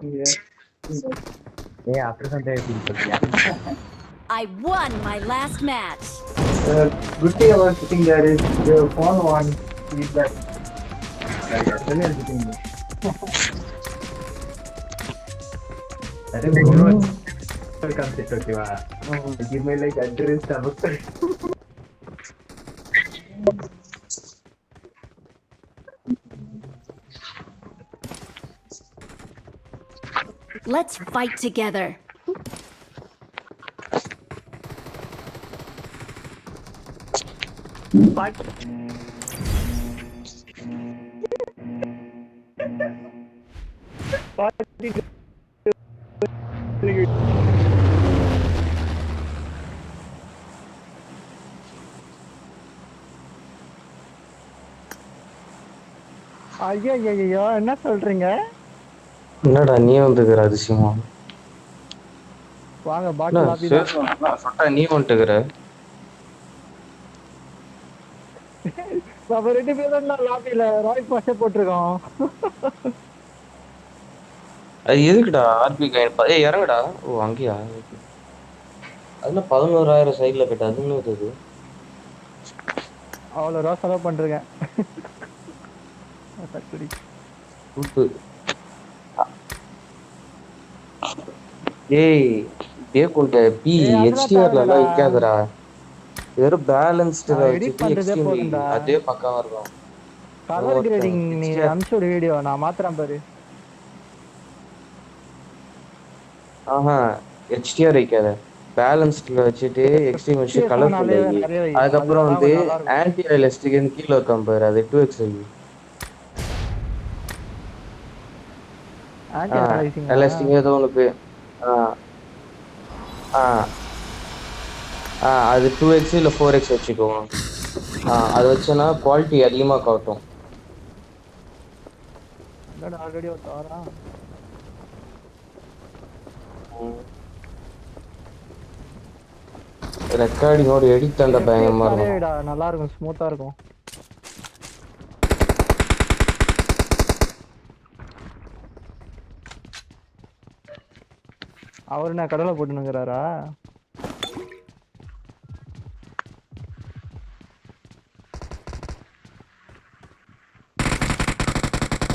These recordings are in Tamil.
ஏ அப்படி சண்டை எப்படி சொல்றியா? I won my last match. Good thing about sitting there is your phone won't feedback. சொல்லி எடுத்துட்டீங்க. அது ஒரு கான்செப்ட் ஓகேவா? Give me like address நமக்கு. Let's fight together. ஐயோ என்ன சொல்றீங்க? என்னடா நீ வந்துக்கிற அதிசயமா? வாங்க பாட்டில் லாபி தான். சொட்டா நீ வந்துக்கிற. நம்ம 2 பேரும் தான் லாபில ராய் பாஷே போட்டுருக்கோம். அது எதுக்குடா ஆர்பி காயின்? ஏய் இறங்குடா. ஓ அங்கேயா? அதுல 11,000 சைடுல போயிட்டு அது என்ன இது? அவ்வளோ ரூபா செலவு பண்ணிருக்கேன். உப்பு. ஏய் டே கொண்ட பி ஹெச்டிஆர்ல எல்லாம் விக்காதடா. வெறும் பேலன்ஸ்டு எடிட் பண்றதே போதும்டா. அதே பக்காவா இருக்கும். கலர் கிரேடிங் நீ அனுப்பிச்சு ஒரு வீடியோ நான் மாத்துறேன் பாரு. ஆஹா ஹெச்டிஆர் வைக்காத. பேலன்ஸ்ட்ல வச்சுட்டு எக்ஸ்ட்ரீம் வச்சு கலர்ஃபுல் ஆகி அதுக்கப்புறம் வந்து ஆன்டி ரியலிஸ்டிக் கீழே இருக்கும் பாரு அது 2x ஆகி ரியலிஸ்டிக் ஏதோ ஒன்று அது 2x இல்லை 4x வச்சுக்குவோம். அது வச்சோன்னா குவாலிட்டி அதிகமாக காட்டும். ஆல்ரெடி ஒரு தாரா ரெக்கார்டிங்கோட எடிட் அந்த பயங்கரமா இருக்கும். நல்லா இருக்கும் ஸ்மூத்தா இருக்கும். அவரு என்ன கடலை போட்டுனுங்கிறாரா?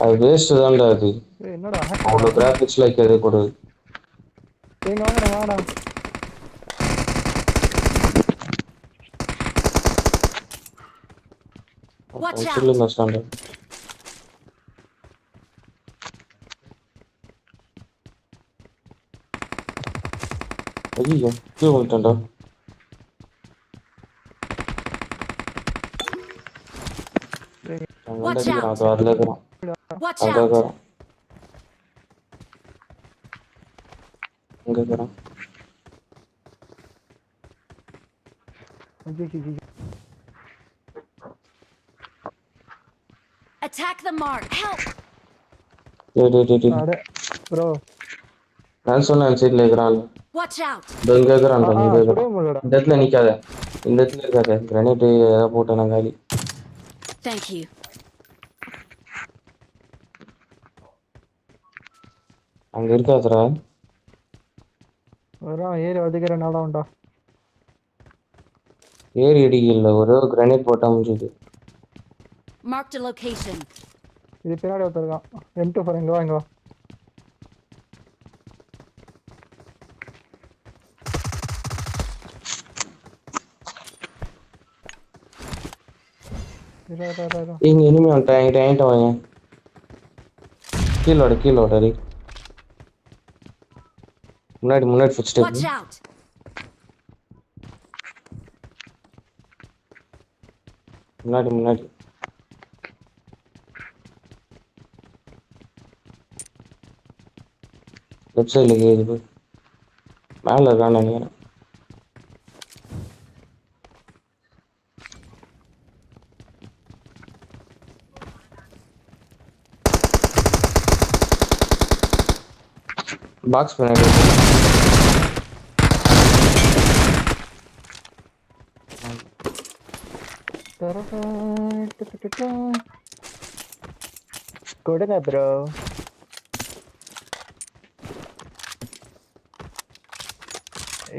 அது வேஸ்ட் தான்டா அது. என்னடா அவ்வளோ கிராஃபிக்ஸ் லைக் எது கொடு. ஏங்க வாங்கடா வாங்கடா. Watch out. சொல்லுங்க ஸ்டாண்டர்ட். ஐயோ கீழே வந்துட்டேன்டா. Watch out. அது அதில் இருக்கிறான். Watch அங்கே out. இருக்கிறான். அங்கே இருக்கிறான். Attack the mark. Help. Bro நான் சொன்னேன் சைடில் இருக்கிறான். Watch out. இங்கே இருக்கிறான். இங்கே இருக்கிறான். இந்த இடத்துல நிற்காத. இந்த இடத்துல இருக்காத. கிரனேட் ஏதாவது போட்டேன் நான் காலி. Thank you. அங்கே இருக்காதுடா. ஏறி வதுக்கிற நாளா உண்டா? ஏறி இடிக்கல. ஒரே ஒரு கிரனேட் போட்டால் முடிஞ்சுது. Marked a location. இது பின்னாடி ஒருத்தருக்கான். M24 இங்க வா இங்க வா. இங்க இனிமே வந்துட்டேன். என்கிட்ட வாங்க. கீழோட அடி. முன்னாடி ஃபுட் ஸ்டெப். Watch out. முன்னாடி லெஃப்ட் சைடுல கேக்குது. மேல இருக்கான்னு நினைக்கிறேன். பாக்ஸ் பண்ணி கொடுங்க ப்ரோ.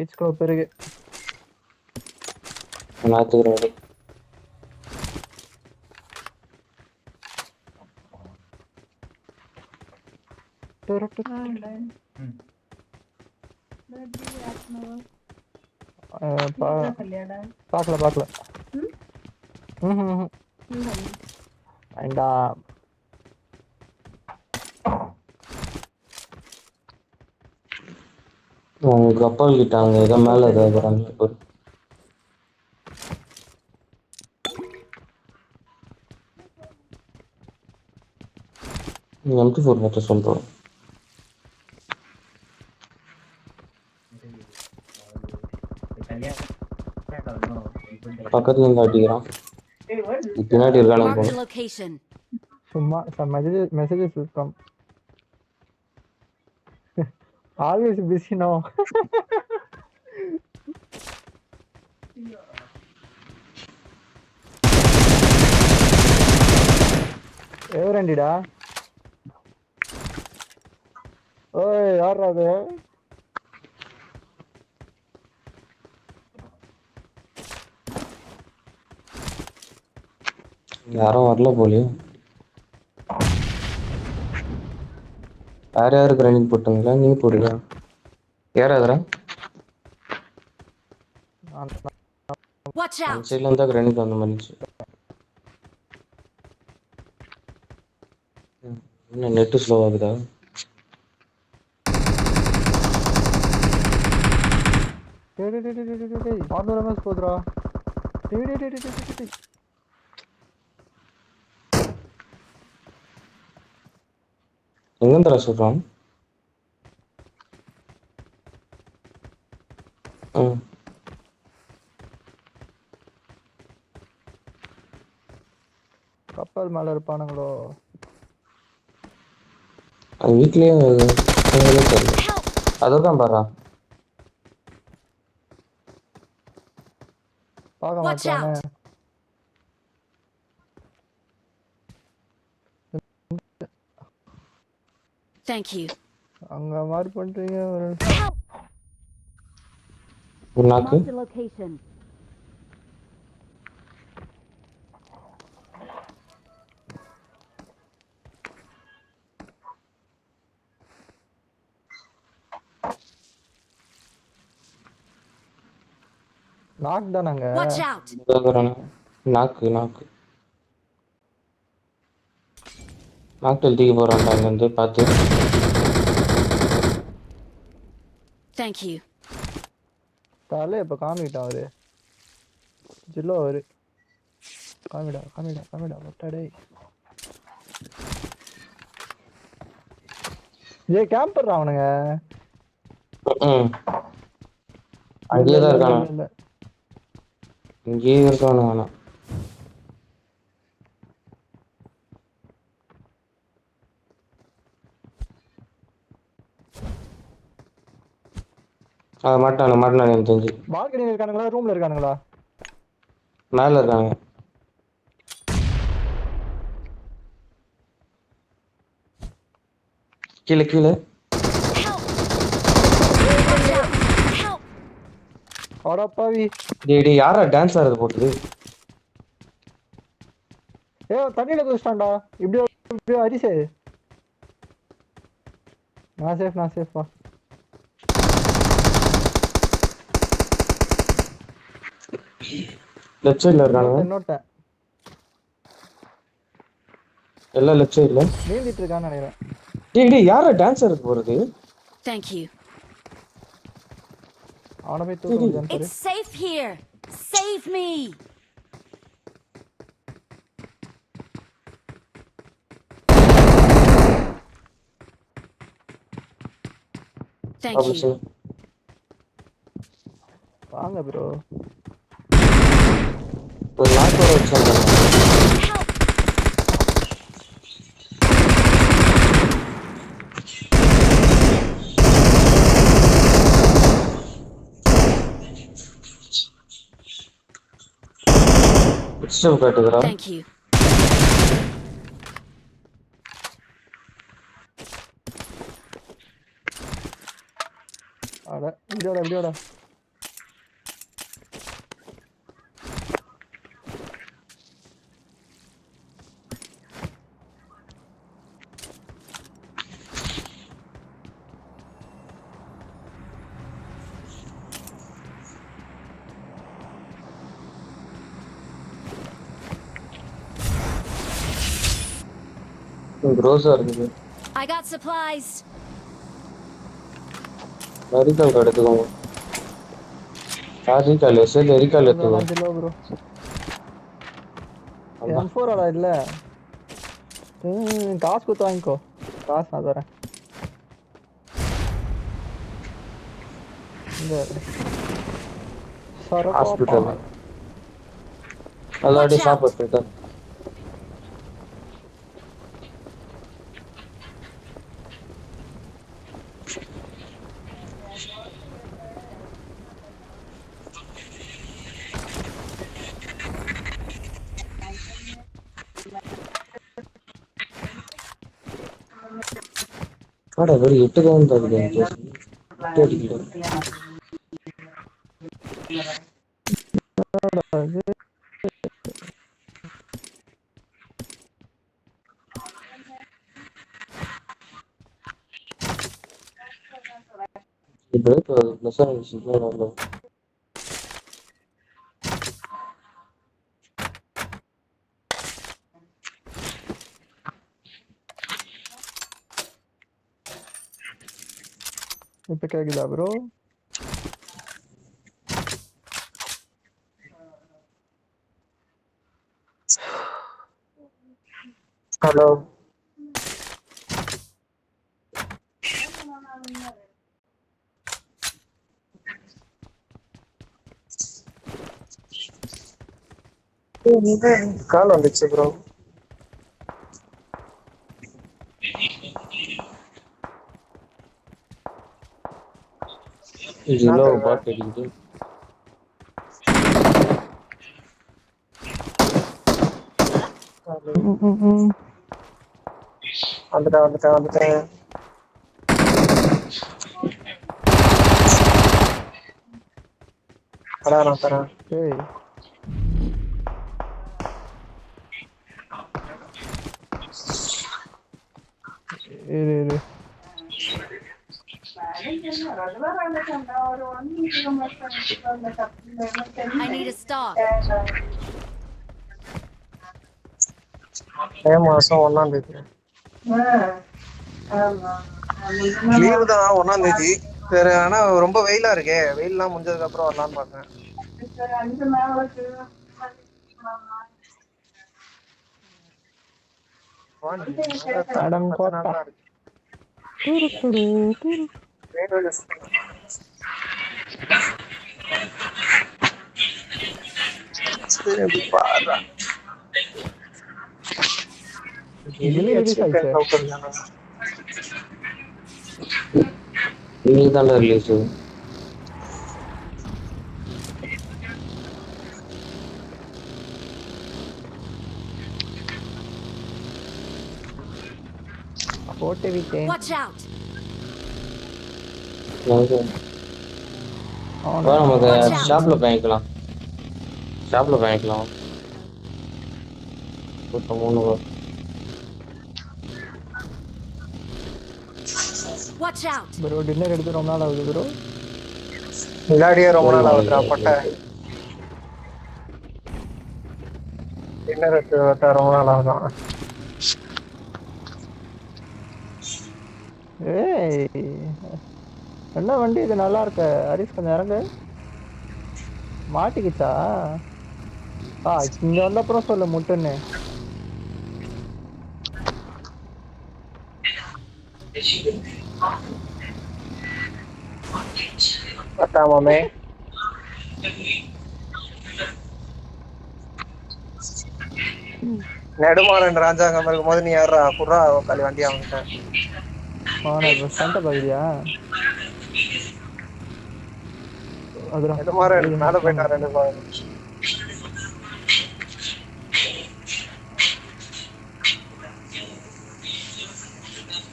இச்சுக்கோ பெருகு நாத்துக்கிறேன். பார்க்கல வேண்டாம். உங்க கப்பல் கிட்ட அங்க ஏதோ மேல ஏதாவது M24 மட்டும் சொல்றோம். பக்கத்துல இருந்து அடிக்கிறான். பின்னாடி இருக்கானு Marked a location. சும்மா some messages will come. Always busy now. ఎవరండిడా ఓయ్ యార్ అది யாரும் வரல போலியே. வேற யாருக்கு ரன்னிங் போட்டுங்களா? நீ போடுறியா? யாராதுரா? Watch out. சைடுல இருந்தா ரன்னிங் வந்த மாதிரி. என்ன நெட் ஸ்லோ ஆகுதா? டேய் 400 ms போதுடா. டேய் எங்கேருந்துடா சொல்றான்? கப்பல் மேல இருப்பானுங்களோ? அது வீட்லயே அதான் பாரு. பார்க்க மாட்டானே. Thank you. அங்க மார் பண்றீங்க ஒரு நாக்கு. Marked a location. நாக் தானங்க. Watch out. நாக்கு நாக்கு நாக்கு தூக்கி போறான்டா அங்க இருந்து பாத்து. Thank you. தலை இப்ப காமிட்டான் அவரு. ஜில்லோ அவரு. காமிடா ஒட்டடே. ஏ கேம்பர் அவனுங்க. அங்கேயே தான் இருக்கானு. இங்கேயே இருக்கானு வேணா. மாட்டானு எனக்கு தெரிஞ்சு. பால்கனில இருக்கானுங்களா ரூம்ல இருக்கானுங்களா? மேல இருக்காங்க. கீழே அடப்பாவி. டேய் யாரா டான்ஸ் ஆடுறது போட்டுது? தண்ணியில குதிச்சிட்டான்டா. இப்படியோ அரிசே. நான் சேஃப். லெஃப்ட் சைடுல இருக்கானுங்க. இன்னொருத்தன் எல்லாம் லெஃப்ட் சைடுல நீந்திட்டு இருக்கான்னு நினைக்கிறேன். டேய் யாரா டான்ஸ் ஆடுறது போறது? Thank you. அவனை போய் தூக்கு. It's safe here. Save me. Thank you. வாங்க ப்ரோ. ஒரு லாக் ஓட வச்சாங்க. ஸ்டெப் காட்டுறா. Thank you. அட இடியோடா. க்ரோஸா இருக்குது. I got supplies. Medical card எடுத்துக்கோங்க. சார்ஜிக்கல் எஸ்எல் எரிக்கல் ப்ரோ எடுத்துக்கோங்க. 5 கிலோ ப்ரோ. அதான் M4 ஆடா இல்ல. காசு கொடுத்து வாங்கிக்கோ. காசு நான் தரேன். இந்த ஹாஸ்பிட்டல் சரக்கு அல்லாடி Watch out. சாப்பிட்டு ஆடா வெறும் 8 தான் தருது எனக்கு. 8 அடிக்கல. இப்போ ப்ளஸ் ஆகிடுச்சு. இப்ப கேக்குதா ப்ரோ? ஹலோ கால் வந்துச்சு ப்ரோ. இதுல பாட் அடிக்குது. வந்துட்டேன். அதான் நான் தரேன். ஏய் இரு I need a stock. மே மாசம் 1ஆம் தேதி லீவு தான் 1ஆம் தேதி. சரி, ஆனா ரொம்ப வெயிலா இருக்கே. வெயில்லாம் முடிஞ்சதுக்கு அப்புறம் வரலான்னு பாக்கேன். அடம் கோட்டா. குரு குரு குரு. இதுல ரிலீஸ் ஆயிடுச்சு. இன்னைக்கு தான் ரிலீஸ். போட்டு விட்டேன். Watch out. நம்ம ஷாப்ல வாங்கிக்கலாம். Watch out. ப்ரோ டின்னர் எடுத்து ரொம்ப நாள் ஆகுது ப்ரோ. விளையாடியே ரொம்ப நாள் ஆகுதுடா பட்ட. டின்னர் எடுத்து ரொம்ப நாள் ஆகுதான். ஏய் என்ன வண்டி இது நல்லா இருக்கு. ஹரிஸ் கொஞ்சம் இறங்கு. மாட்டிக்கிச்சா? இங்க வந்த அப்புறம் சொல்லு முட்டுன்னு. மாமே நெடுமாறன் ராஜாங்கம் இருக்கும்போது நீ யாரா புறா உட்காந்து வண்டி அவங்கிட்ட சண்டை பாக்குறியா? நெடுமாறன் மேல போயிட்டாரு.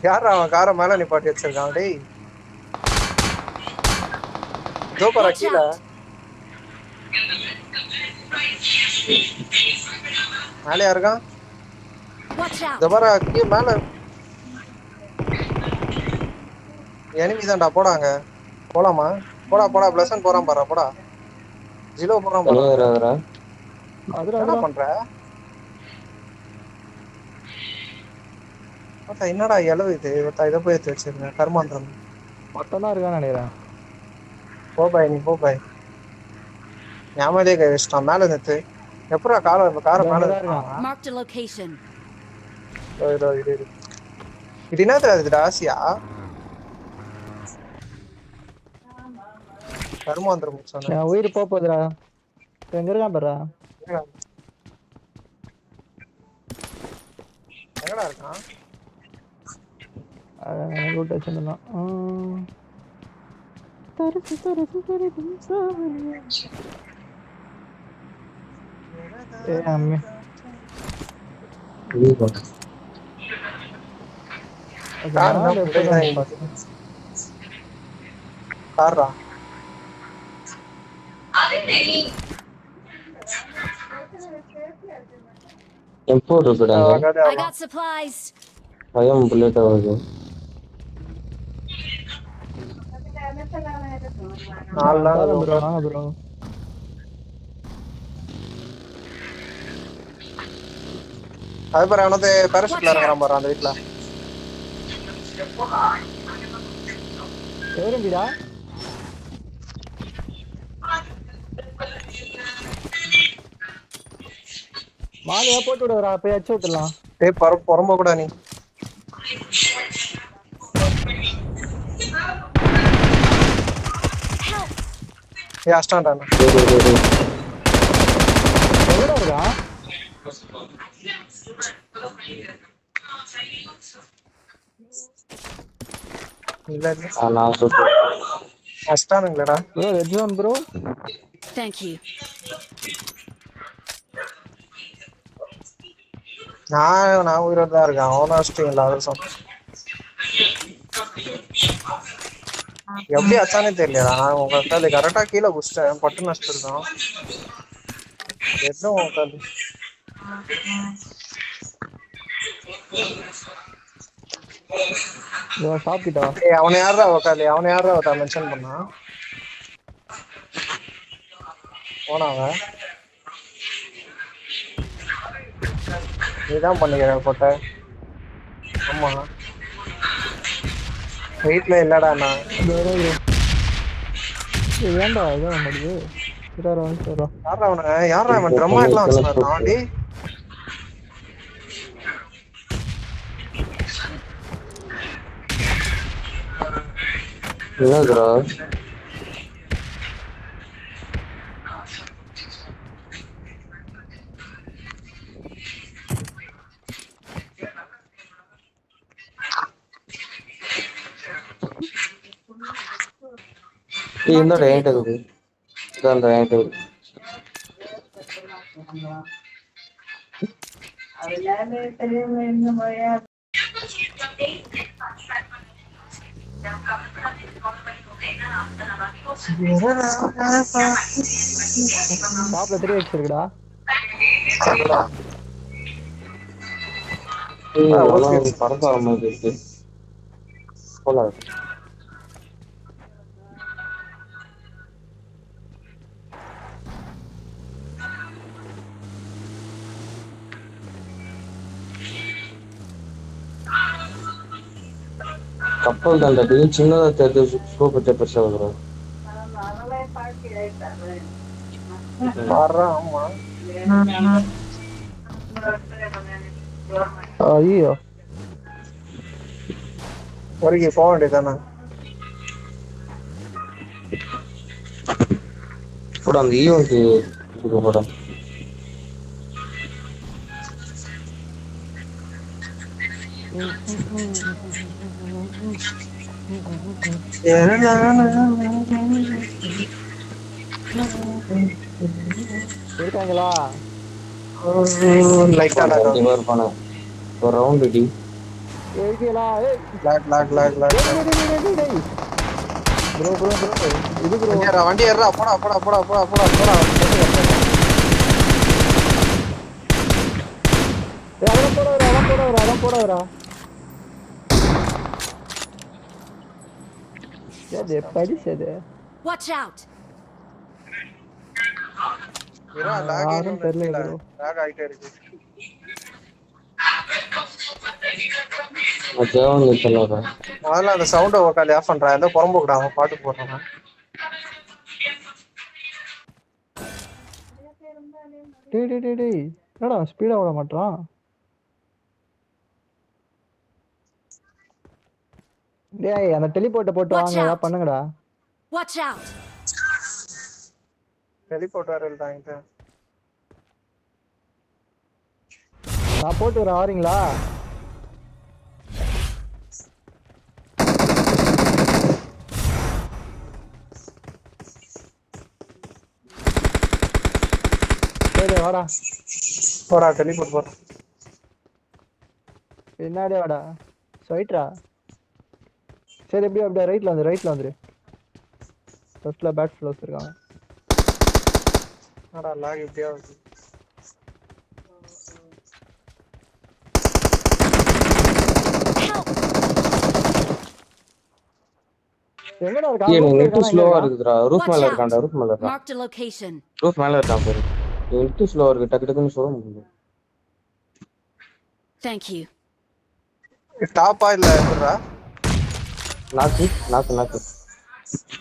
யாரா அவன் காரை மேல நிப்பாட்டி வச்சிருக்கான். டேய் ஜோபரா கீழே மேலையா இருக்கான். ஜோபரா கீழே மேல எனிமி தான்டா. போடாங்க போலாமா? போடா பிளஸன் போறான் பாரு. போடா ஜிலோ போறான் பாரு. என்ன பண்ற? பார்த்தா என்னடா இளவு இது இதை போய் எடுத்து வச்சிருக்கேன் கர்மாந்திரம். மொத்தம் தான் இருக்கான்னு நினைக்கிறேன். போ பாய் நீ போ பாய். ஞாபகமே கை வச்சிட்டான் மேல நிறுத்து. எப்படா காரை மேல இருக்கான். Marked a location. இது என்ன தெரியுது ஆசியா கர்மாந்திரம் என் உயிர் போகுதுடா. எங்க இருக்கான் பாரு. எங்கடா இருக்கான்? ரூட் வச்சிருந்தான். அம்மே கார்ரா M4 இருக்குடாங்க. I got supplies. பயம் புல்லட் ஆகுது. ப்ரோ அது பாரு அவனது பாராசூட்ல இறங்குறான் பாரு அந்த வீட்ல. எவருங்கடா? மாலையா போட்டு விடுறா போய் அடிச்சு விட்டுலாம். டேய் பொறம்ப கூட நீ. ஏய் அஸ்டான்டா. எங்கடா இருக்கா? இல்ல நான் சுட்டு அஸ்டானுங்களடா. Bro red zone bro. Thank you. நான் உயிரோட தான் இருக்கேன். அவனா அஸ்டிங்களா அதுவும் எப்படி அச்சானே தெரியலடா. நான் உங்களுக்கு கரெக்டா கீழே குடிச்சிட்டேன். பட்டு நஷ்டம் இருக்கான் எதுவும் உட்காந்து சாப்பிட்டா. அவனை யாரா உட்காந்து அவனை யாரா மென்ஷன் பண்ணா போனாவ நீதான் பண்ணிக்கிற போட்ட. ஆமா வீட்டுல இல்லடா நான் ஏன்டா இதான் முடியுது. யாரா அவன் ட்ரம்மா எல்லாம் வச்சுருந்தான். டேய் என்னதுடா? இந்த ரேட் இருக்குது. இந்த ரேட் இருக்குது. டாப்ல 3x இருக்குடா. பறந்து வர மாதிரி இருக்கு. போலாம். கப்பல் தாண்டா சின்னதா தெரிஞ்சு ஸ்கோப் வச்ச பெருசா வரும். ஐயோ ஒருக்கி போக வேண்டியதானே. கூட அந்த ஈவென்ட் கூட இருக்காங்களா? ஒரு ரவுண்ட் டி இருக்கீங்களா? ப்ரோ ப்ரோ ப்ரோ இது ப்ரோ வண்டி ஏறா. போடா போடா போடா போடா போடா போடா. அதான் போடா. ஏதே படிச்சது. Watch out. லாக் ஆயிட்டே இருக்கு. ஜெவன் சொல்லாத. முதல்ல அந்த சவுண்டை உக்காந்து ஆஃப் பண்றா, எந்த புறம்போக்குடா அவன் பாட்டு போடுறான். டேய் என்னடா ஸ்பீடா ஓட மாட்டான். டேய் அந்த டெலிபோர்ட்டை போட்டு Watch வாங்க, ஏதாவது out. பண்ணுங்கடா. Watch out. டெலிபோர்ட் வேற இல்லைங்க. நான் போட்டு வரேன், வாரீங்களா? சரி வாடா, போடா டெலிபோர்ட் போறேன். பின்னாடி வாடா, ஸ்வைட்ரா. சரி எப்படி அப்படியே ரைட்ல வந்துரு. ஃபர்ஸ்ட்ல பேட் ஃப்ளோஸ் இருக்காங்க. என்னடா லாக் இப்படியா வருது? எங்கடா ஏய் இருக்கான்? நெட் ஸ்லோவா இருக்குடா. ரூஃப் மேல இருக்கான்டா. ரூஃப் மேல இருக்கான். Marked a location. ரூஃப் மேல இருக்கான் பாரு. நெட் ஸ்லோவா இருக்கு. டக்கு டக்குன்னு சொல்ல முடியல. Thank you. டாப்பா இல்ல எப்படிடா? நாக்கு.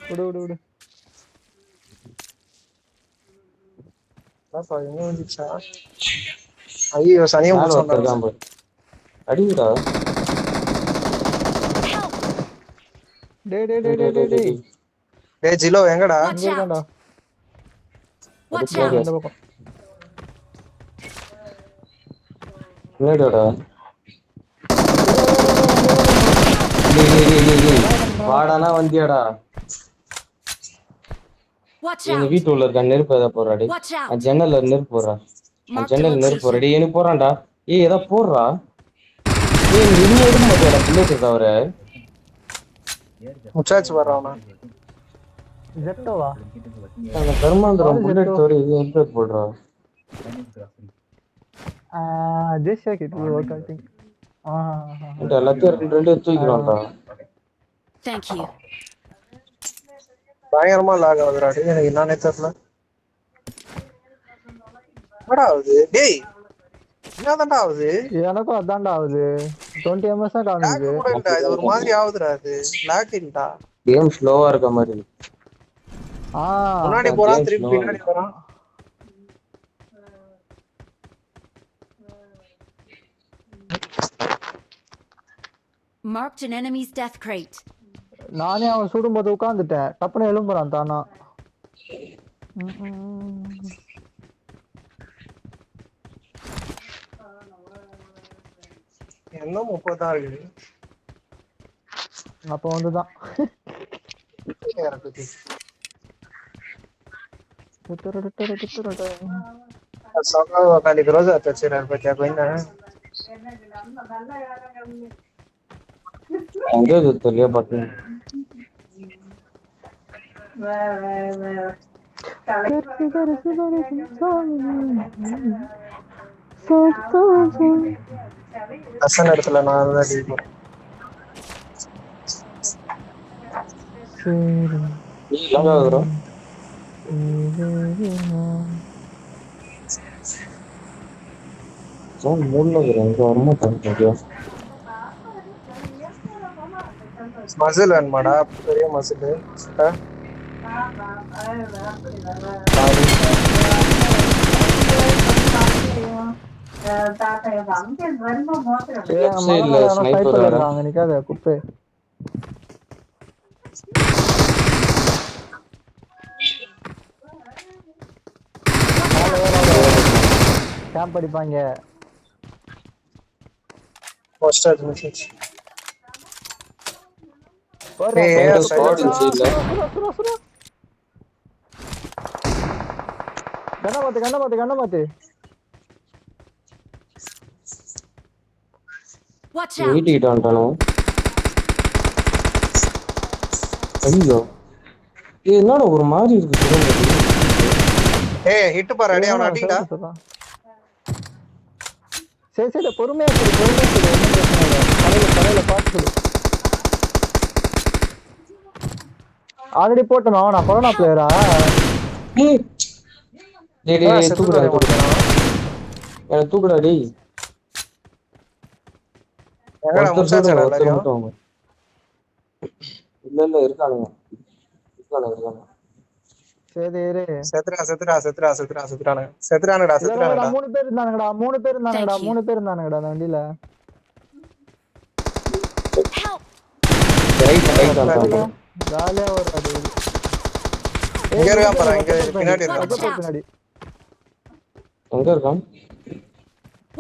விடு. டாப்பா எங்க வந்துச்சா? ஐயோ சனியம் மேல போறான். இருக்கான் பாரு. அடிடா. டேய் டேய் ஜிலோ எங்கடா? Watch இங்க out. இருக்கான்டா. Watch Okay. out. இந்த பக்கம். என்னடா? டேய். வாடானா வந்தியாடா. Watch எங்க out. வீட்டு உள்ள இருக்க நெருப்பு எதை போடுறா டேய். Watch out. ஜன்னல்ல நெருப்பு போடுறா. Marked a ஜன்னல் நெருப்பு போடுறா. location. டேய் எனக்கு போறான்டா. ஏய் எதா போடுறா. ஏய் நீ இன்னும் எடுக்க மாட்டியாடா புல்லட் தவிர. முச்சாச்சு வர்றானா? ஜெட்டோவா? அந்த கர்மாந்திரம் புல்லட் தவிர இது எடுத்து போடுறா. Just check it will work I think. இந்த எல்லாத்தையும் ரெண்டு தூக்கிடுவான்டா. Thank you. பயங்கரமா லாக் ஆகுதுடா. டேய் எனக்கு என்னன்னே தெரியல. என்னடா ஆகுது? டேய் என்னதான்டா ஆகுது? எனக்கும் அதான்டா ஆகுது. 20 ms தான் லாக் காமிக்குது. கூட இல்ல, இது ஒரு மாதிரி ஆகுதுடா. அது லாக் இல்லடா. கேம் ஸ்லோவா இருக்க மாதிரி இருக்கு. முன்னாடி போறான் திருப்பி பின்னாடி போறான். Marked an enemy's death crate. நானே அவன் சுடும்போது உட்காந்துட்டேன். டப்புன்னு எழும்புறான் தானா. என்ன 30 தான் இருக்குது. அப்போ வந்துதான் खाली रोज आता चिरार बच्चा कोई ना अंगे तो लिया बाकी அசன் இடத்துல நான் தான் டீல் நீ லங்கா வர ஜோன் மூணுல வரங்க வரமா தம்பியா மசில் வேணுமாடா பெரிய மசில் நிக்காத குப்பை கேம்ப் அடிப்பாங்க போஸ்டர் மெசேஜ் கண்ணமாத்து Watch out. வீட்டுக்கிட்ட வந்துட்டானோ ஐயோ என்னடா ஒரு மாதிரி இருக்கு ஏய் ஹிட் பாரு அடி அவன அடிடா சரி பொறுமையா கடையில பாத்து ஆல்ரெடி போட்டோம் அவனா கொரோனா பிளேயரா டேய் தூக்குடா டேய் எங்கடா ஒருத்தர் முடிச்சாச்சடா ஒருத்தர் எல்லாரையும்? மட்டும் வாங்க. இல்ல இருக்கானுங்க இருக்கானுங்க. சரி இரு. செத்துறானுடா. இல்ல இல்ல, இல்ல, 3 பேர் இருந்தானுங்கடா, 3 பேர் இருந்தானுங்கடா, Thank you. 3 பேர் இருந்தானுங்கடா அந்த வண்டியில. Help! ரைட் வந்தாங்க. ஜாலியா ஓடுறாரு இவரு. இங்க இருக்கான் பாரு, வைக்க இங்க பின்னாடி இருக்கான். Watch out. பின்னாடி. எங்க இருக்கான்?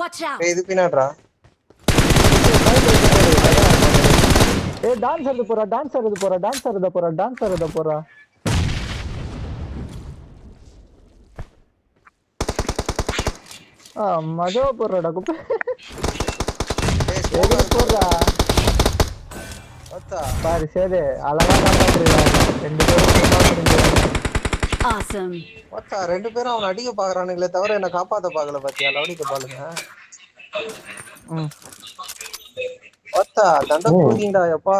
Watch out! இது பின்னாடிடா. டான்ஸ் ஆடுது போறா, டான்ஸ் ஆடுது போறா, டான்ஸ் ஆடுத போறா, டான்ஸ் ஆடுத போறா. மஜா போடுறாடா குப்பை. எதுக்கு போடுறா பாரு. சரி அழகா காப்பாத்துறீங்க 2 பேரும் காப்பாத்துறீங்க. Awesome. ரெண்டு பேரும் அவனை அடிக்க பாக்குறானுங்களே தவிர என்ன காப்பாத்த பாக்கல. பாத்தியா லவடிக்க பாருங்க. தண்டை கூதிங்கடா எப்பா.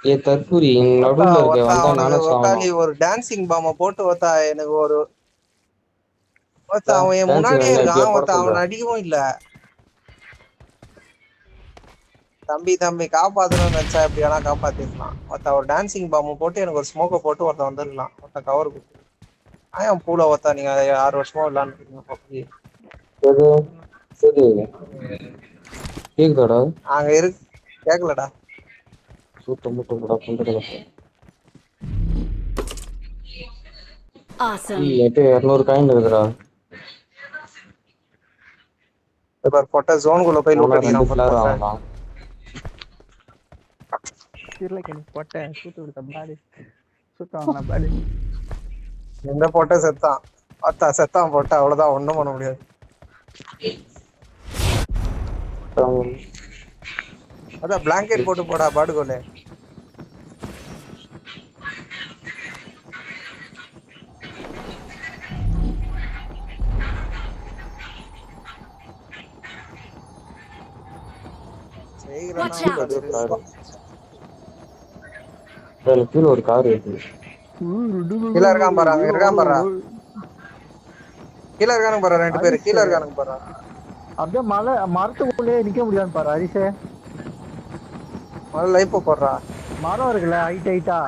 ஏ தற்கூரி நடுவுல இருக்க வந்தா நானும் சாவணும். ஒரு டான்சிங் பாம போட்டு எனக்கு ஒரு அவன் என் முன்னாடியே இருக்கான். அவன் அடிக்கவும் இல்ல. தம்பி காப்பாத்தணும்னு நினைச்சா எப்படி வேணா காப்பாத்திருக்கலாம். ஒரு டான்சிங் பாம்பு போட்டு எனக்கு ஒரு ஸ்மோக்கை போட்டு ஒருத்தன் வந்துடலாம். கவர் கொடுத்து பூல நீங்க 6 வருஷமா விளையாண்டுருக்கீங்க. கேக்குதாடா? அங்க இருக்கு கேக்கலடா. சூத்த முட்டை பண்றதுல Awesome. 200 காயின் இருக்குடா. பொட்ட ஜோனுக்குள்ள போய் லூட் 2 ஃபிளார் அடிக்கிறான். வாங்கலாம். போட்டேன் சூத்து விடுத்த பாடி சுத்தாங்க பாடி. எந்த போட்ட செத்தான் போட்ட அவ்வளவுதான். ஒண்ணும் பண்ண முடியாது. அதான் பிளாங்கெட் போட்டு போடா பாடுகோலே. Watch out. கீழ ஒரு கார் இருக்கு. கீழ இருக்கான் பாரு. அங்க இருக்கான் பாரு. கீழ இருக்கானுங்க பாரு. 2 பேர் கீழ இருக்கானுங்க பாரு. அப்படியே மரத்துக்குள்ளே நிக்க முடியாது பாரு ஹரிஷே. முதல்ல லைஃப் போடுறா. மரம் இருக்குல்ல ஹைட்டா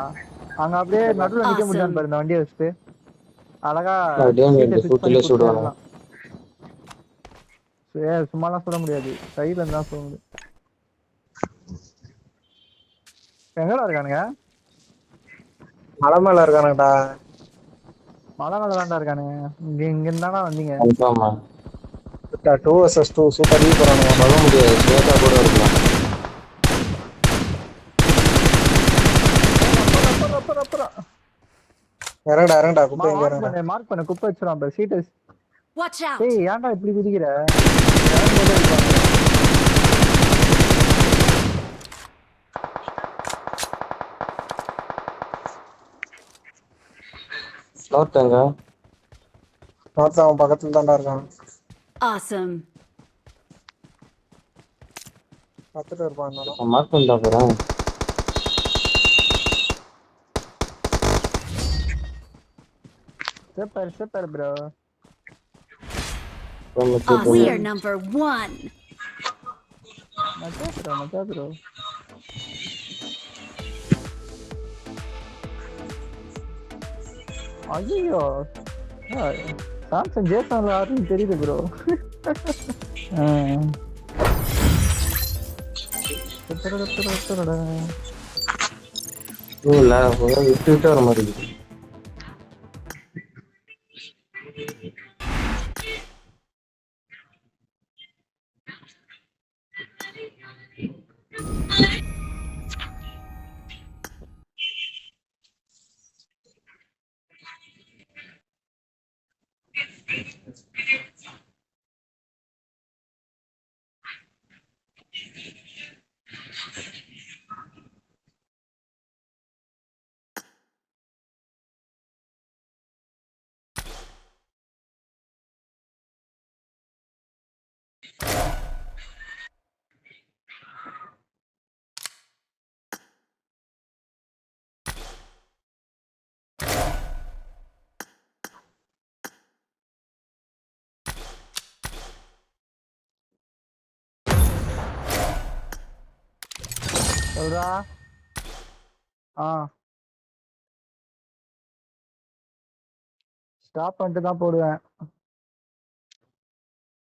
அங்க அப்படியே நடுவுல நிக்க முடியாது பாரு. இந்த வண்டியை வச்சுட்டு அழகா சுடுவாங்க. சும்மாலாம் சொல்ல முடியாது. சைட்ல இருந்தா சொல்ல முடியும். எங்கடா இருக்கானுங்க? மலை மேல இருக்கானுங்கடா. மலை மேல தான்டா இருக்கானுங்க. இங்க இருந்தானா வந்தீங்க? 2 vs 2 சூப்பர் ஈ போறானுங்க. சொல்ல முடியாது. ஸ்வேதா கூட இருக்கலாம். இறங்கடா குப்பை எங்க இறங்கடா. மார்க் பண்ண குப்பை வச்சிரான் பாரு. சீட். Watch out. ஏய் ஏன்டா இப்படி குதிக்கிற? அவன் பக்கத்துல தான்டா இருக்கான். Awesome. பார்த்துட்டு இருப்பான். மார்க் பண்ணா போறேன். Super bro. We are number 1. மச்சா bro. ஐயோ சாம்சங் ஜேசன்ல ஆர்னு தெரியுது ப்ரோ. விட்டு வர மாதிரி இருக்கு. சொல்றா ஸ்டாப் பண்ணிட்டு தான் போடுவேன்